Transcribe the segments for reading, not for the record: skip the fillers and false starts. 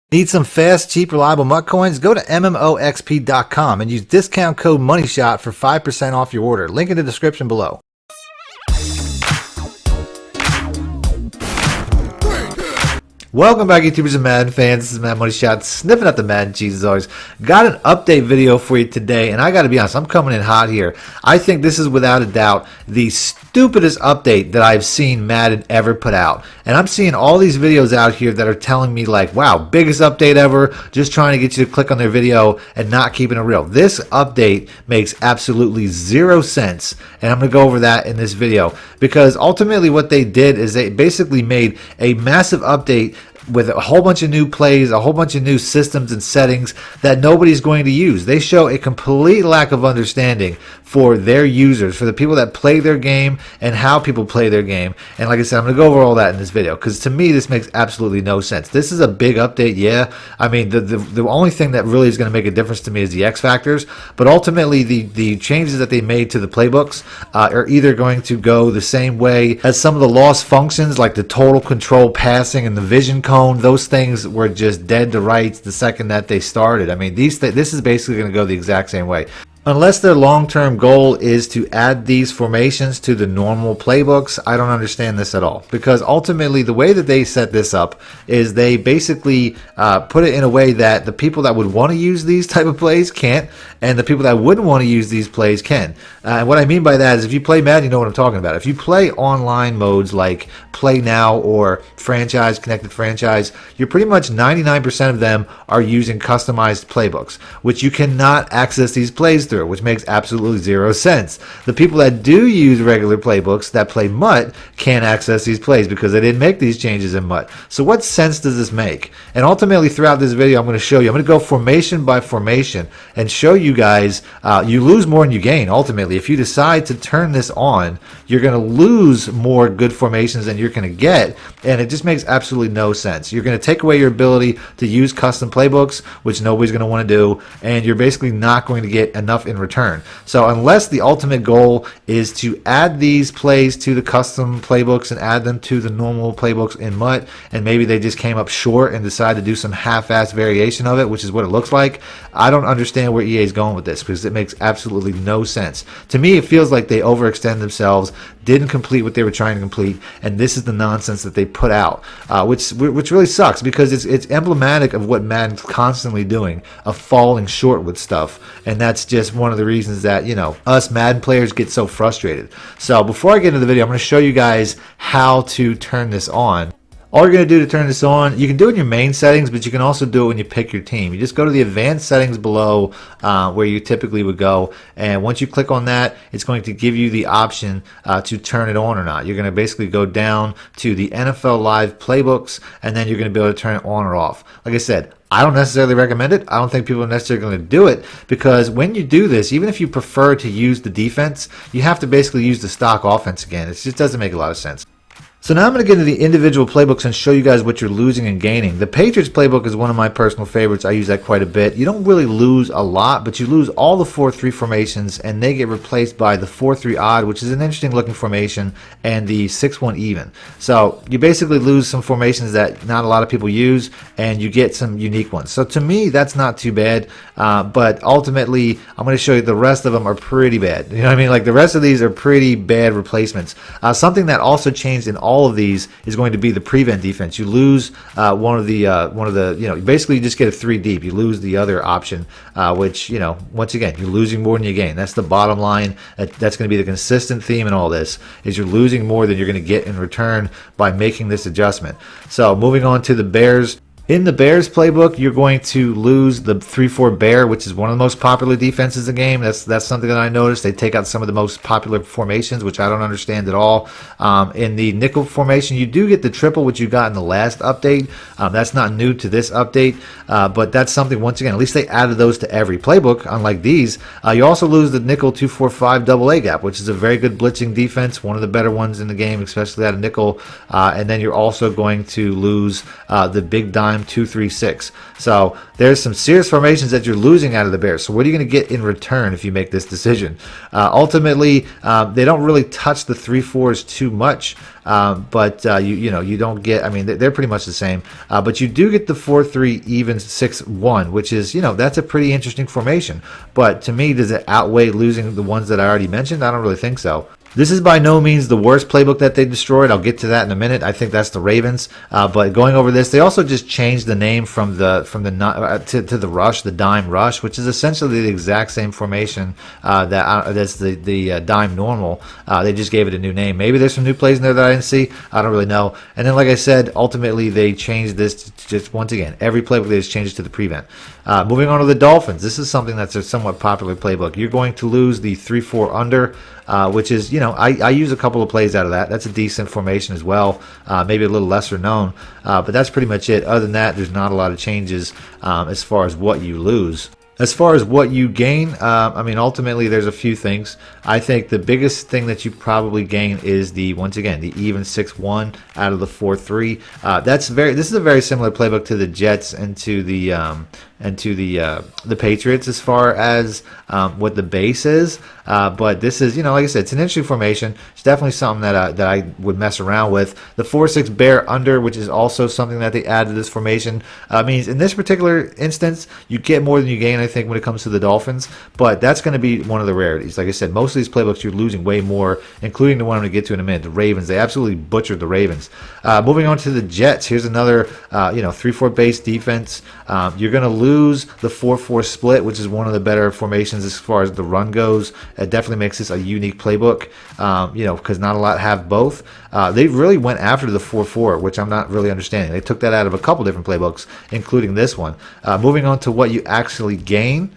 Need some fast, cheap, reliable MUT coins? Go to MMOXP.com and use discount code MONEYSHOT for 5% off your order. Link in the description below. Welcome back, YouTubers and Madden fans. This is MADDENMONEYSHOT, sniffing at the Madden cheese as always. Got an update video for you today, and I got to be honest, I'm coming in hot here. I think this is without a doubt the stupidest update that I've seen Madden ever put out. And I'm seeing all these videos out here that are telling me like, wow, biggest update ever, just trying to get you to click on their video and not keeping it real. This update makes absolutely zero sense, and I'm going to go over that in this video, because ultimately what they did is they basically made a massive update with a whole bunch of new plays, a whole bunch of new systems and settings that nobody's going to use. They show a complete lack of understanding for their users, for the people that play their game and how people play their game. And like I said, I'm going to go over all that in this video, because to me this makes absolutely no sense. This is a big update, yeah. I mean, the only thing that really is going to make a difference to me is the X factors, but ultimately the changes that they made to the playbooks are either going to go the same way as some of the lost functions, like the total control passing and the vision cone. Those things were just dead to rights the second that they started. I mean, this is basically going to go the exact same way. Unless their long-term goal is to add these formations to the normal playbooks, I don't understand this at all. Because ultimately, the way that they set this up is they basically put it in a way that the people that would want to use these type of plays can't, and the people that wouldn't want to use these plays can. And what I mean by that is, if you play Madden, you know what I'm talking about. If you play online modes like Play Now or Franchise, Connected Franchise, you're pretty much 99% of them are using customized playbooks, which you cannot access these plays through, which makes absolutely zero sense. The people that do use regular playbooks that play MUT can't access these plays because they didn't make these changes in MUT. So what sense does this make? And ultimately throughout this video I'm going to show you, I'm going to go formation by formation and show you guys you lose more than you gain. Ultimately, if you decide to turn this on, you're going to lose more good formations than you're going to get, and it just makes absolutely no sense. You're going to take away your ability to use custom playbooks, which nobody's going to want to do, and you're basically not going to get enough in return. So unless the ultimate goal is to add these plays to the custom playbooks and add them to the normal playbooks in MUT, and maybe they just came up short and decided to do some half-assed variation of it, which is what it looks like, I don't understand where EA is going with this, because it makes absolutely no sense. To me, it feels like they overextend themselves, didn't complete what they were trying to complete, and this is the nonsense that they put out, which really sucks, because it's emblematic of what Madden's constantly doing, of falling short with stuff, and that's just one of the reasons that, you know, us Madden players get so frustrated. So before I get into the video, I'm going to show you guys how to turn this on. All you're going to do to turn this on, you can do it in your main settings, but you can also do it when you pick your team. You just go to the advanced settings below where you typically would go, and once you click on that, it's going to give you the option to turn it on or not. You're going to basically go down to the NFL Live playbooks, and then you're going to be able to turn it on or off. Like I said, I don't necessarily recommend it. I don't think people are necessarily going to do it, because when you do this, even if you prefer to use the defense, you have to basically use the stock offense again. It just doesn't make a lot of sense. So now I'm going to get into the individual playbooks and show you guys what you're losing and gaining. The Patriots playbook is one of my personal favorites. I use that quite a bit. You don't really lose a lot, but you lose all the 4-3 formations, and they get replaced by the 4-3 odd, which is an interesting looking formation, and the 6-1 even. So you basically lose some formations that not a lot of people use, and you get some unique ones. So to me, that's not too bad, but ultimately, I'm going to show you the rest of them are pretty bad. You know what I mean? Like, the rest of these are pretty bad replacements. Something that also changed in all of these is going to be the prevent defense. You lose one of the you know, basically you just get a 3 deep. You lose the other option, which, you know, once again, you're losing more than you gain. That's the bottom line. That's going to be the consistent theme in all this, is you're losing more than you're going to get in return by making this adjustment. So moving on to the Bears. In the Bears playbook, you're going to lose the 3-4 bear, which is one of the most popular defenses in the game. That's something that I noticed. They take out some of the most popular formations, which I don't understand at all. In the nickel formation, you do get the triple, which you got in the last update. That's not new to this update, but that's something, once again, at least they added those to every playbook, unlike these. You also lose the nickel 2-4-5 double A gap, which is a very good blitzing defense, one of the better ones in the game, especially at a nickel. And then you're also going to lose the big dime dime 2-3-6. So there's some serious formations that you're losing out of the Bears. So what are you going to get in return if you make this decision? Ultimately, they don't really touch the 3-4s too much. But you don't get, I mean, they're pretty much the same, but you do get the 4-3 even 6-1, which is, that's a pretty interesting formation. But to me, does it outweigh losing the ones that I already mentioned? I don't really think so. This is by no means the worst playbook that they destroyed. I'll get to that in a minute. I think that's the Ravens. But going over this, they also just changed the name from the to the rush, the dime rush, which is essentially the exact same formation that's the dime normal. They just gave it a new name. Maybe there's some new plays in there that I didn't see. I don't really know. And then, like I said, ultimately they changed this to just, once again, every playbook they just changed it to the prevent. Moving on to the Dolphins. This is something that's a somewhat popular playbook. You're going to lose the 3-4 under. Which is, I use a couple of plays out of that. That's a decent formation as well, maybe a little lesser known, but that's pretty much it. Other than that, there's not a lot of changes as far as what you lose. As far as what you gain, I mean, ultimately, there's a few things. I think the biggest thing that you probably gain is once again, the even 6-1 out of the 4-3. This is a very similar playbook to the Jets and to the Patriots as far as what the base is. But this is, like I said, it's an interesting formation. It's definitely something that I would mess around with. The 4-6 bear under, which is also something that they added to this formation, means in this particular instance, you get more than you gain, I think, when it comes to the Dolphins. But that's going to be one of the rarities. Like I said, most of these playbooks, you're losing way more, including the one I'm going to get to in a minute, the Ravens. They absolutely butchered the Ravens. Moving on to the Jets, here's another, 3-4 base defense. You're going to lose the 4-4 split, which is one of the better formations as far as the run goes. It definitely makes this a unique playbook, because not a lot have both. They really went after the 4-4, which I'm not really understanding. They took that out of a couple different playbooks, including this one. Moving on to what you actually gain.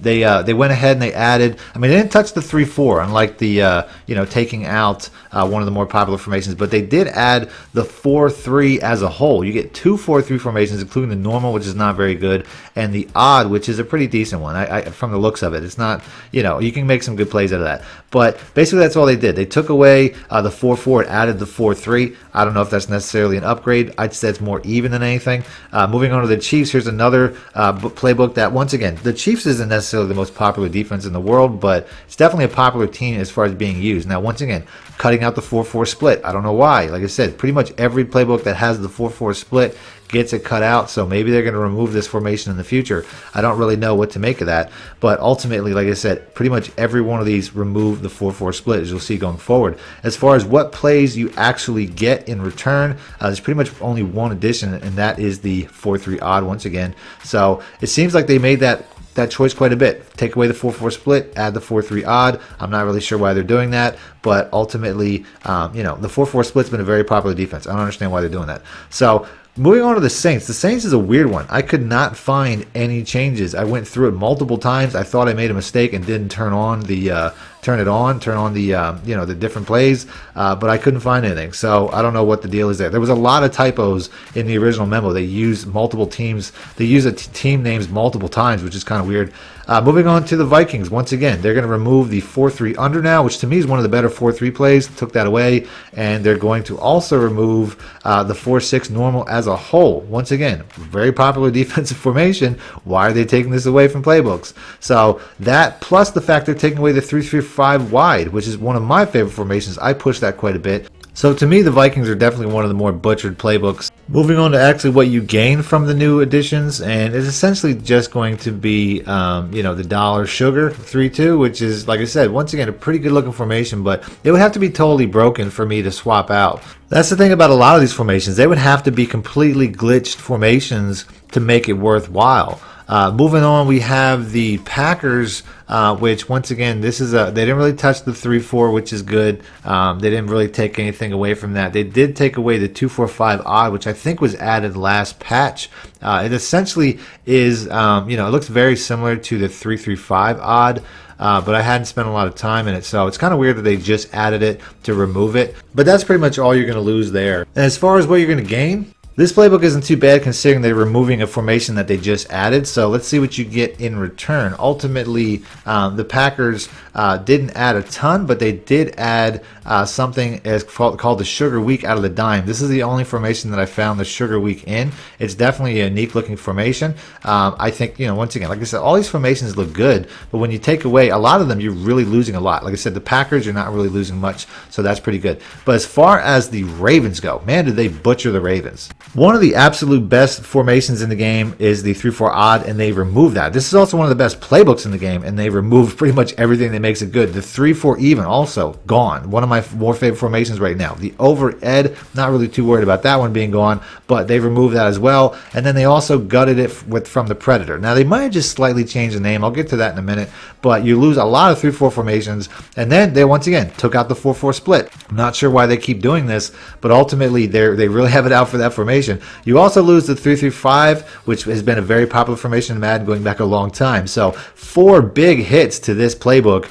They went ahead and they added, I mean, they didn't touch the 3-4, unlike the, taking out one of the more popular formations, but they did add the 4-3 as a whole. You get two 4-3 formations, including the normal, which is not very good, and the odd, which is a pretty decent one. From the looks of it, it's not, you can make some good plays out of that. But basically, that's all they did. They took away the 4-4 and added the 4-3. I don't know if that's necessarily an upgrade. I'd say it's more even than anything. Moving on to the Chiefs, here's another playbook that, once again, the Chiefs isn't necessarily the most popular defense in the world, but it's definitely a popular team as far as being used. Now, once again, cutting out the 4-4 split. I don't know why. Like I said, pretty much every playbook that has the 4-4 split gets it cut out, so maybe they're going to remove this formation in the future. I don't really know what to make of that, but ultimately, like I said, pretty much every one of these remove the 4-4 split, as you'll see going forward. As far as what plays you actually get in return, there's pretty much only one addition, and that is the 4-3 odd once again. So it seems like they made that choice quite a bit. Take away the 4-4 split, add the 4-3 odd. I'm not really sure why they're doing that, but ultimately, the 4-4 split's been a very popular defense. I don't understand why they're doing that. So moving on to the Saints. The Saints is a weird one. I could not find any changes. I went through it multiple times. I thought I made a mistake and didn't turn on the the different plays, but I couldn't find anything. So I don't know what the deal is there. There was a lot of typos in the original memo. They used multiple teams. They use team names multiple times, which is kind of weird. Moving on to the Vikings. Once again, they're going to remove the 4-3 under now, which to me is one of the better 4-3 plays. Took that away, and they're going to also remove the 4-6 normal as a whole. Once again, very popular defensive formation. Why are they taking this away from playbooks? So that, plus the fact they're taking away the 3-3-5 wide, which is one of my favorite formations. I push that quite a bit. So to me, the Vikings are definitely one of the more butchered playbooks. Moving on to actually what you gain from the new additions, and it's essentially just going to be, the dollar sugar 3-2, which is, like I said, once again, a pretty good looking formation, but it would have to be totally broken for me to swap out. That's the thing about a lot of these formations. They would have to be completely glitched formations to make it worthwhile. Moving on, we have the Packers, which once again, they didn't really touch the 3-4, which is good. They didn't really take anything away from that. They did take away the 2-4-5 odd, which I think was added last patch. It essentially is, it looks very similar to the 3-3-5 odd. But I hadn't spent a lot of time in it, so it's kind of weird that they just added it to remove it. But that's pretty much all you're going to lose there. And as far as what you're going to gain, This playbook isn't too bad considering they're removing a formation that they just added. So let's see what you get in return. Ultimately, the Packers didn't add a ton, but they did add something as called the Sugar Week out of the dime. This is the only formation that I found the Sugar Week in. It's definitely a unique looking formation. I think, once again, like I said, all these formations look good, but when you take away a lot of them, you're really losing a lot. Like I said, the Packers, you're not really losing much, so that's pretty good. But as far as the Ravens go, man, did they butcher the Ravens. One of the absolute best formations in the game is the 3-4 odd, and they removed that. This is also one of the best playbooks in the game, and they removed pretty much everything that makes it good. The 3-4 even also gone. One of my more favorite formations right now. The over ed, not really too worried about that one being gone, but they removed that as well. And then they also gutted it from the Predator. Now they might have just slightly changed the name. I'll get to that in a minute, but you lose a lot of 3-4 formations, and then they once again took out the 4-4 split. I'm not sure why they keep doing this, but ultimately they really have it out for that formation. You also lose the 3-3-5, which has been a very popular formation in Madden going back a long time. So 4 big hits to this playbook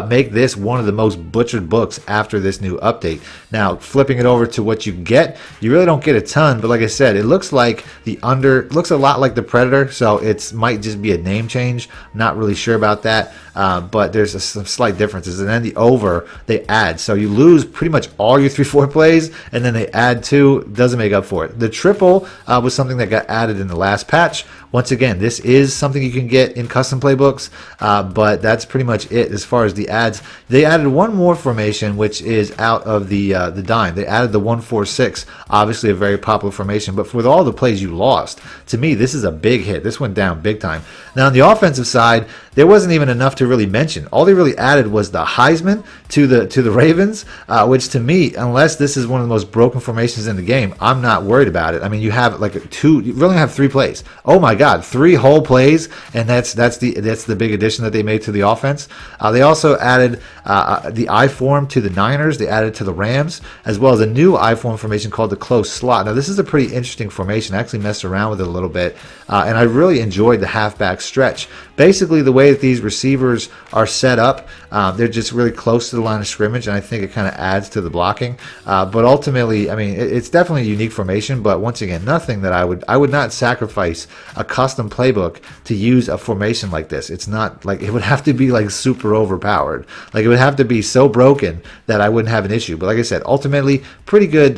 make this one of the most butchered books after this new update. Now flipping it over to what you get, you really don't get a ton, but like I said, it looks like the under looks a lot like the Predator, so it might just be a name change. Not really sure about that, but there's some slight differences. And then the over they add, so you lose pretty much all your 3-4 plays, and then they add 2, doesn't make up for it. The triple was something that got added in the last patch. Once again, this is something you can get in custom playbooks, but that's pretty much it as far as the adds. They added one more formation, which is out of the dime. They added the 1-4-6, obviously a very popular formation, but with all the plays you lost, to me, this is a big hit. This went down big time. Now, on the offensive side, there wasn't even enough to really mention. All they really added was the Heisman to the Ravens, which to me, unless this is one of the most broken formations in the game, I'm not worried about it. I mean, you have like you really have 3 plays. Oh my God, 3 whole plays, and that's the big addition that they made to the offense. They also added the I form to the Niners. They added to the Rams, as well as a new I form formation called the close slot. Now this is a pretty interesting formation. I actually messed around with it a little bit, and I really enjoyed the halfback stretch. Basically, the way that these receivers are set up, they're just really close to the line of scrimmage, and I think it kind of adds to the blocking. But ultimately, I mean, it's definitely a unique formation. But once again, nothing that I would not sacrifice a custom playbook to use a formation like this. It's not like it would have to be like super overpowered. Like it would have to be so broken that I wouldn't have an issue. But like I said, ultimately, pretty good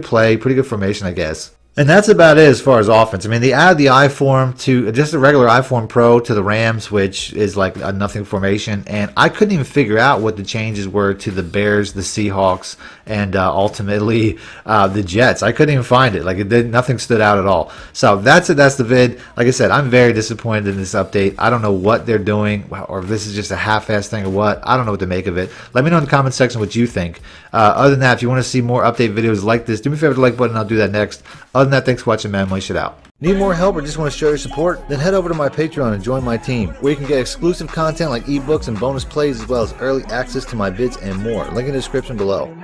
play, pretty good formation, I guess. And that's about it as far as offense. I mean, they add the I form to just a regular I form pro to the Rams, which is like a nothing formation. And I couldn't even figure out what the changes were to the Bears, the Seahawks, and ultimately the Jets. I couldn't even find it. Like nothing stood out at all. So that's it. That's the vid. Like I said, I'm very disappointed in this update. I don't know what they're doing, or if this is just a half-assed thing or what. I don't know what to make of it. Let me know in the comment section what you think. Other than that, if you want to see more update videos like this, do me a favor to like button. I'll do that next. Other than that, thanks for watching, man. MADDENMONEYSHOT out. Need more help or just want to show your support? Then head over to my Patreon and join my team, where you can get exclusive content like ebooks and bonus plays, as well as early access to my vids and more. Link in the description below.